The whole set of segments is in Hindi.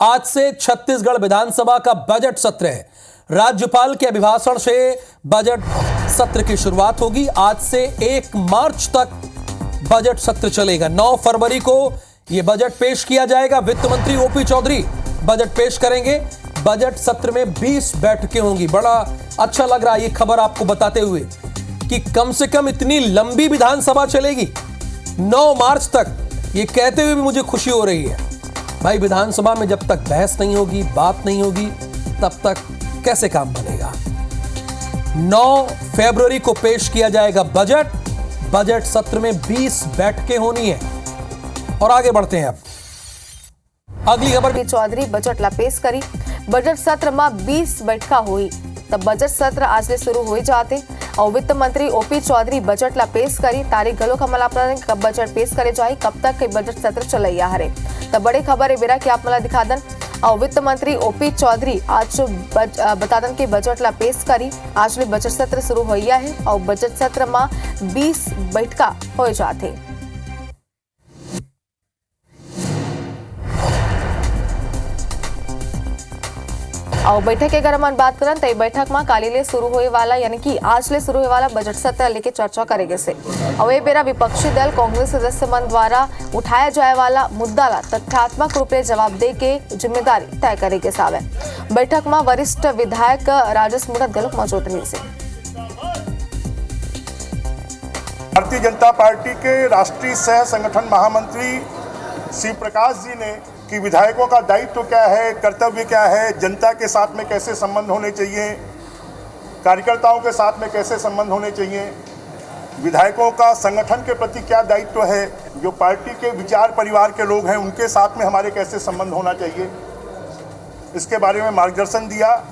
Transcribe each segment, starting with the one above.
आज से छत्तीसगढ़ विधानसभा का बजट सत्र है। राज्यपाल के अभिभाषण से बजट सत्र की शुरुआत होगी। आज से 1 मार्च तक बजट सत्र चलेगा। 9 फरवरी को यह बजट पेश किया जाएगा। वित्त मंत्री ओपी चौधरी बजट पेश करेंगे। बजट सत्र में 20 बैठकें होंगी। बड़ा अच्छा लग रहा है ये खबर आपको बताते हुए कि कम से कम इतनी लंबी विधानसभा चलेगी 9 मार्च तक। ये कहते हुए भी मुझे खुशी हो रही है। भाई, विधानसभा में जब तक बहस नहीं होगी, बात नहीं होगी, तब तक कैसे काम बनेगा। 9 फरवरी को पेश किया जाएगा बजट। बजट सत्र में 20 बैठकें होनी है। और आगे बढ़ते हैं अब अगली खबर। चौधरी बजट ला पेश करी। बजट सत्र में 20 बैठका हुई। तब बजट सत्र आज से शुरू हो जाते और वित्त मंत्री ओपी चौधरी बजट ला पेश करी। तारीख गलो कमला कब बजट पेश करे जाए, कब तक के बजट सत्र चलैया हरे। तब बड़े खबर है बेरा कि आप मला दिखा दन और वित्त मंत्री ओपी चौधरी आज बता दन के बजट ला पेश करी। आज ले बजट सत्र शुरू होइया है और बजट सत्र में 20 बैठका हो जाते। और बैठक के अगर हम बात करें तो बैठक में काली शुरू होए वाला यानी कि आज ले शुरू होए वाला बजट सत्र लेके चर्चा करेंगे से। और ये बेरा विपक्षी दल कांग्रेस सदस्य मन द्वारा उठाया जाए वाला मुद्दा ला तथ्यात्मक रूप से जवाब दे के जिम्मेदारी तय करेंगे सावे। बैठक में वरिष्ठ विधायक राजेश मुड़त गलत मौजूद रहे से। भारतीय जनता पार्टी के राष्ट्रीय सह संगठन महामंत्री श्री प्रकाश जी ने कि विधायकों का दायित्व क्या है, कर्तव्य क्या है, जनता के साथ में कैसे संबंध होने चाहिए, कार्यकर्ताओं के साथ में कैसे संबंध होने चाहिए, विधायकों का संगठन के प्रति क्या दायित्व है, जो पार्टी के विचार परिवार के लोग हैं उनके साथ में हमारे कैसे संबंध होना चाहिए, इसके बारे में मार्गदर्शन दिया।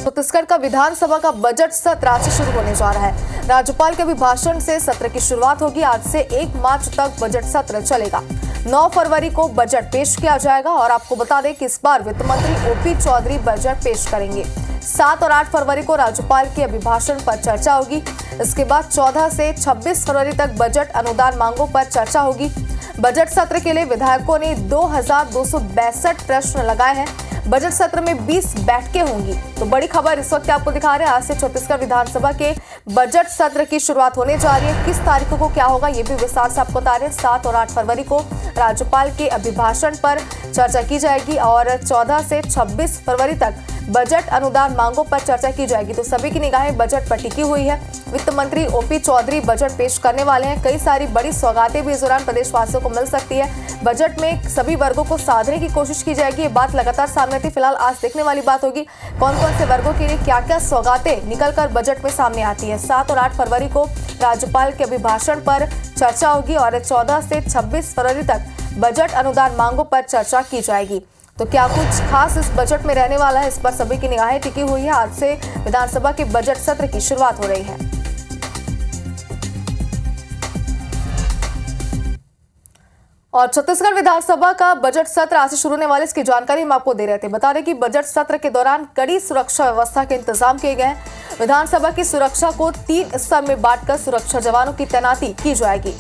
छत्तीसगढ़ का विधानसभा का बजट सत्र आज से शुरू होने जा रहा है। राज्यपाल के अभिभाषण से सत्र की शुरुआत होगी। आज से 1 मार्च तक बजट सत्र चलेगा। 9 फरवरी को बजट पेश किया जाएगा और आपको बता दें कि इस बार वित्त मंत्री ओपी चौधरी बजट पेश करेंगे। 7 और 8 फरवरी को राज्यपाल के अभिभाषण पर चर्चा होगी। इसके बाद 14 से 26 फरवरी तक बजट अनुदान मांगों पर चर्चा होगी। बजट सत्र के लिए विधायकों ने 2262 प्रश्न लगाए हैं। बजट सत्र में 20 बैठकें होंगी। तो बड़ी खबर इस वक्त आपको दिखा रहे हैं। आज से छत्तीसगढ़ विधानसभा के बजट सत्र की शुरुआत होने जा रही है। किस तारीखों को क्या होगा ये भी विस्तार से आपको बता रहे हैं। 7 और 8 फरवरी को राज्यपाल के अभिभाषण पर चर्चा की जाएगी और 14 से 26 फरवरी तक बजट अनुदान मांगों पर चर्चा की जाएगी। तो सभी की निगाहें बजट पर टिकी हुई है। वित्त मंत्री ओपी चौधरी बजट पेश करने वाले हैं। कई सारी बड़ी सौगातें भी इस दौरान प्रदेशवासियों को मिल सकती है। बजट में सभी वर्गों को साधने की कोशिश की जाएगी। ये बात लगातार सामने थी। फिलहाल आज देखने वाली बात होगी कौन कौन से वर्गों के लिए क्या क्या सौगातें निकलकर बजट में सामने आती है। 7 और 8 फरवरी को राज्यपाल के अभिभाषण पर चर्चा होगी और 14 से 26 फरवरी तक बजट अनुदान मांगों पर चर्चा की जाएगी। तो क्या कुछ खास इस बजट में रहने वाला है, इस पर सभी की निगाहें टिकी हुई है। आज से विधानसभा के बजट सत्र की शुरुआत हो रही है। और छत्तीसगढ़ विधानसभा का बजट सत्र आज से शुरू होने वाले इसकी जानकारी हम आपको दे रहे थे। बता दें कि बजट सत्र के दौरान कड़ी सुरक्षा व्यवस्था के इंतजाम किए गए हैं। विधानसभा की सुरक्षा को 3 स्तर में बांटकर सुरक्षा जवानों की तैनाती की जाएगी।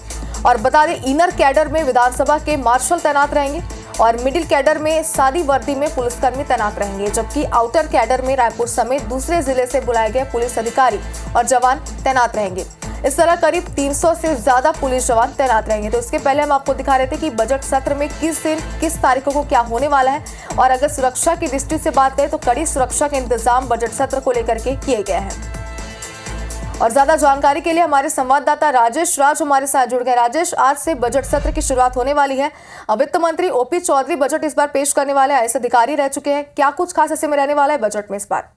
और बता दें इनर कैडर में विधानसभा के मार्शल तैनात रहेंगे और मिडिल कैडर में सादी वर्दी में पुलिसकर्मी तैनात रहेंगे, जबकि आउटर कैडर में रायपुर समेत दूसरे जिले से बुलाए गए पुलिस अधिकारी और जवान तैनात रहेंगे। इस तरह करीब 300 से ज्यादा पुलिस जवान तैनात रहेंगे। तो इसके पहले हम आपको दिखा रहे थे कि बजट सत्र में किस दिन किस तारीखों को क्या होने वाला है। और अगर सुरक्षा की दृष्टि से बात करें तो कड़ी सुरक्षा के इंतजाम बजट सत्र को लेकर के किए गए हैं। और ज्यादा जानकारी के लिए हमारे संवाददाता राजेश राज हमारे साथ जुड़ गए। राजेश, आज से बजट सत्र की शुरुआत होने वाली है। वित्त मंत्री ओपी चौधरी बजट इस बार पेश करने वाले आईएएस अधिकारी रह चुके हैं। क्या कुछ खास ऐसे में रहने वाला है बजट में इस बार?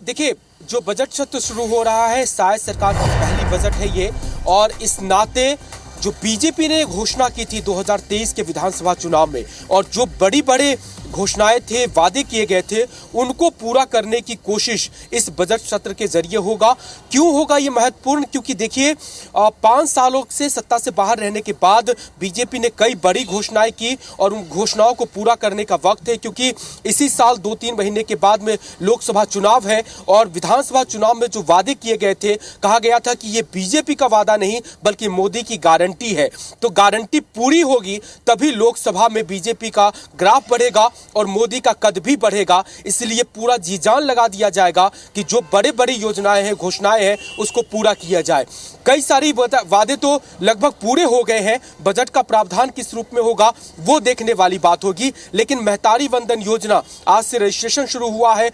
देखिए, जो बजट सत्र शुरू हो रहा है शायद सरकार की पहली बजट है ये, और इस नाते जो बीजेपी ने घोषणा की थी 2023 के विधानसभा चुनाव में और जो बड़ी घोषणाएं थे, वादे किए गए थे, उनको पूरा करने की कोशिश इस बजट सत्र के जरिए होगा। क्यों होगा ये महत्वपूर्ण? क्योंकि देखिए 5 सालों से सत्ता से बाहर रहने के बाद बीजेपी ने कई बड़ी घोषणाएं की और उन घोषणाओं को पूरा करने का वक्त है, क्योंकि इसी साल 2-3 महीने के बाद में लोकसभा चुनाव है और विधानसभा चुनाव में जो वादे किए गए थे, कहा गया था कि ये बीजेपी का वादा नहीं बल्कि मोदी की गारंटी है। तो गारंटी पूरी होगी तभी लोकसभा में बीजेपी का ग्राफ बढ़ेगा और मोदी का कद भी बढ़ेगा। इसलिए पूरा जी जान लगा दिया जाएगा कि जो बड़े बड़ी योजनाएं हैं, घोषणाएं हैं, उसको पूरा किया जाए। कई सारी वादे तो लगभग पूरे हो गए हैं। बजट का प्रावधान किस रूप में होगा वो देखने वाली बात होगी। लेकिन महतारी वंदन योजना आज से रजिस्ट्रेशन शुरू हुआ है।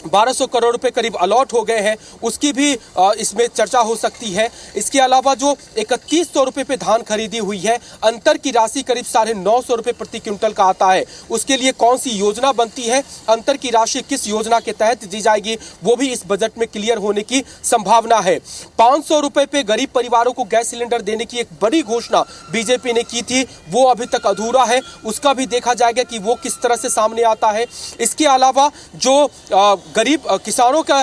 1200 करोड़ रुपए करीब अलॉट हो गए हैं, उसकी भी इसमें चर्चा हो सकती है। इसके अलावा जो 3100 रुपए पे धान खरीदी हुई है, अंतर की राशि करीब 950 रुपए प्रति क्विंटल का आता है। उसके लिए कौन सी योजना बनती है, अंतर की राशि किस योजना के तहत दी जाएगी, वो भी इस बजट में क्लियर होने की संभावना है। 500 रुपए पे गरीब परिवारों को गैस सिलेंडर देने की एक बड़ी घोषणा बीजेपी ने की थी, वो अभी तक अधूरा है। उसका भी देखा जाएगा कि वो किस तरह से सामने आता है। इसके अलावा जो गरीब किसानों का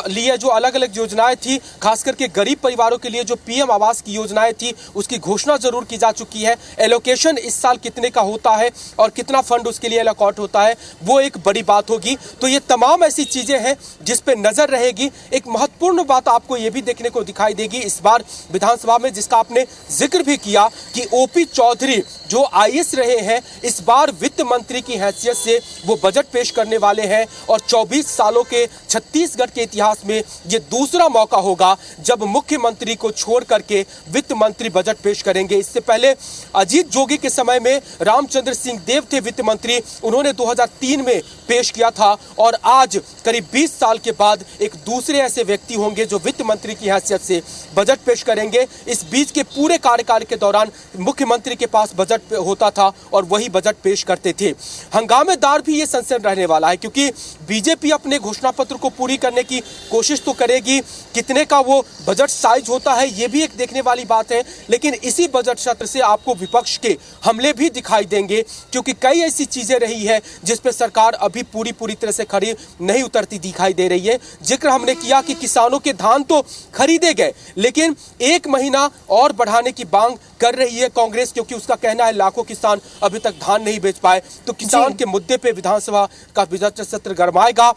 लिए जो अलग अलग योजनाएं थी, खास करके गरीब परिवारों के लिए जो पीएम आवास की योजनाएं थी, उसकी घोषणा जरूर की जा चुकी है। एलोकेशन इस साल कितने का होता है और कितना फंड उसके लिए अलॉट होता है, वो एक बड़ी बात होगी। तो ये तमाम ऐसी चीजें हैं जिस पे नजर रहेगी। एक महत्वपूर्ण बात आपको ये भी देखने को दिखाई देगी इस बार विधानसभा में, जिसका आपने जिक्र भी किया कि ओपी चौधरी जो आईएएस रहे हैं, इस बार वित्त मंत्री की हैसियत से वो बजट पेश करने वाले हैं। और 24 सालों के छत्तीसगढ़ के इतिहास में ये दूसरा मौका होगा जब मुख्यमंत्री को छोड़ करके वित्त मंत्री बजट पेश करेंगे। इससे पहले अजीत जोगी के समय में रामचंद्र सिंह देव थे वित्त मंत्री, उन्होंने 2003 में पेश किया था। और आज करीब 20 साल के बाद एक दूसरे ऐसे व्यक्ति होंगे जो वित्त मंत्री की हैसियत से बजट पेश करेंगे। इस बीच के पूरे कार्यकाल के दौरान मुख्यमंत्री के पास बजट होता था और वही बजट पेश करते थे। हंगामेदार भी ये सेशन रहने वाला है, क्योंकि बीजेपी अपने घोषणा पत्र को पूरी करने की कोशिश तो करेगी। कितने का वो बजट साइज होता है ये भी एक देखने वाली बात है। लेकिन इसी बजट सत्र से आपको विपक्ष के हमले भी दिखाई देंगे, क्योंकि कई ऐसी चीजें रही है जिस पे सरकार अभी पूरी तरह से खड़ी नहीं उतरती दिखाई दे रही है। जिक्र हमने किया कि किसानों के धान तो खरीदे गए, लेकिन 1 महीना और बढ़ाने की मांग कर रही है कांग्रेस, क्योंकि उसका कहना है लाखों किसान अभी तक धान नहीं बेच पाए। तो किसान के मुद्दे पे विधानसभा का बजट सत्र गरमाएगा।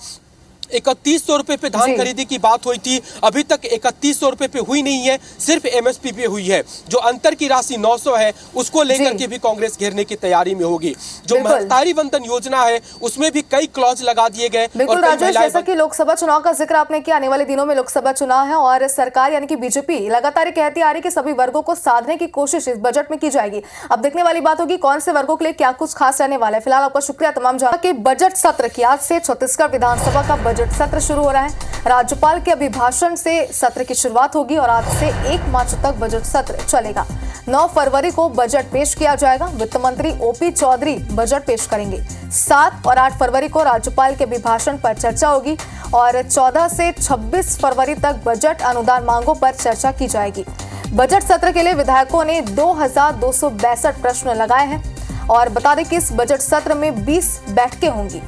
3100 रुपए पे धान खरीदी की बात हुई थी, अभी तक 3100 रुपए पे हुई नहीं है, सिर्फ एमएसपी पे हुई है। जो अंतर की राशि 900 है, उसको लेकर के भी कांग्रेस घेरने की तैयारी में होगी। जो महतारी वंदन योजना है, उसमें भी कई क्लॉज लगा दिए गए। बिल्कुल राजेश, जैसा कि लोकसभा चुनाव का जिक्र आपने किया, आने वाले दिनों में लोकसभा चुनाव है और सरकार यानी कि बीजेपी लगातार कहती आ रही कि सभी वर्गों को साधने की कोशिश इस बजट में की जाएगी। अब देखने वाली बात होगी कौन से वर्गों के लिए क्या कुछ खास रहने वाला है। फिलहाल आपका शुक्रिया तमाम जानकारी के। बजट सत्र की आज से छत्तीसगढ़ विधानसभा का बजट सत्र शुरू हो रहा है। राज्यपाल के अभिभाषण से सत्र की शुरुआत होगी और आज से 1 मार्च तक बजट सत्र चलेगा। 9 फरवरी को बजट पेश किया जाएगा। वित्त मंत्री ओपी चौधरी बजट पेश करेंगे। 7 और 8 फरवरी को राज्यपाल के अभिभाषण पर चर्चा होगी और 14 से 26 फरवरी तक बजट अनुदान मांगों पर चर्चा की जाएगी। बजट सत्र के लिए विधायकों ने 2262 प्रश्न लगाए हैं और बता दें कि इस बजट सत्र में 20 बैठकें होंगी।